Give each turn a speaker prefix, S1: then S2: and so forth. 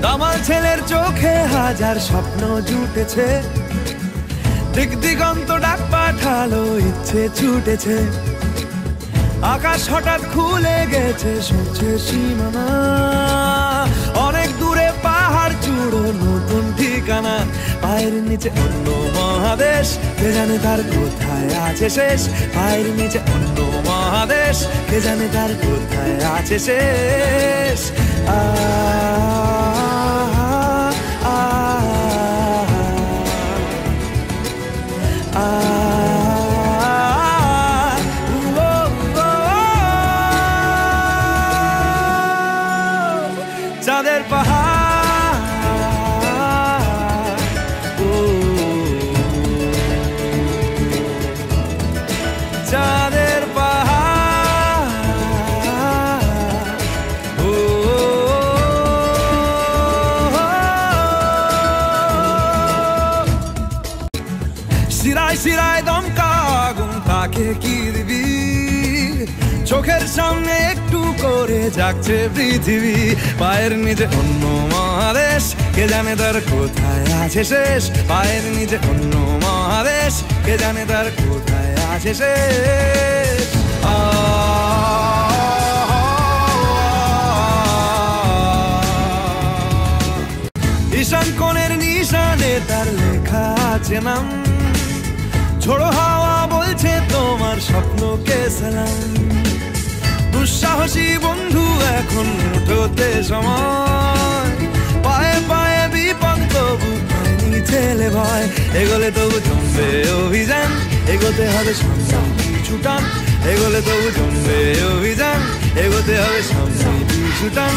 S1: দামাল ছেলের চোখে হাজার স্বপ্ন জুটেছে, দিক দিগন্ত ডাক পাঠালো ইচ্ছে ছুটেছে। আকাশ হঠাৎ খুলে গেছে সূর্যে সীমানা, অনেক দূরে পাহাড় চূড়ো নতুন ঠিকানা। পায়ের নিচে অন্য মহাদেশ, কে জানে তার কোথায় আছে শেষ। পায়ের নিচে অন্য মহাদেশ, কে জানে তার কোথায় আছে শেষ। আ চাঁদের পাহাড়, চাঁদের পাহাড়, শিরায় শিরায় দমকা আগুন, তাকে কি দিবি? চোখের সামনে একটু করে জাগছে পৃথিবী। পায়ের নিচে অন্য মহাদেশ, কে জানে তার কোথায় আছে শেষ। পায়ের নিচে অন্য মহাদেশ, কে জানে তার কোথায় আছে শেষ। ঈশান কোণের নিশানে তার লেখা আছে নাম। ঝোড়ো হাওয়া বলছে তোমার স্বপ্নকে সালাম। দুঃসাহসী বন্ধু এখন উঠোতে সময়, পায়ে পায়ে বিপদ তবু পায়নি ছেলে ভয়। এগোলে তবু জমবে অভিযান, এগোতে হবে সামনে পিছুটান। এগোলে তবু জমবে অভিযান, এগোতে হবে সামনে পিছুটান।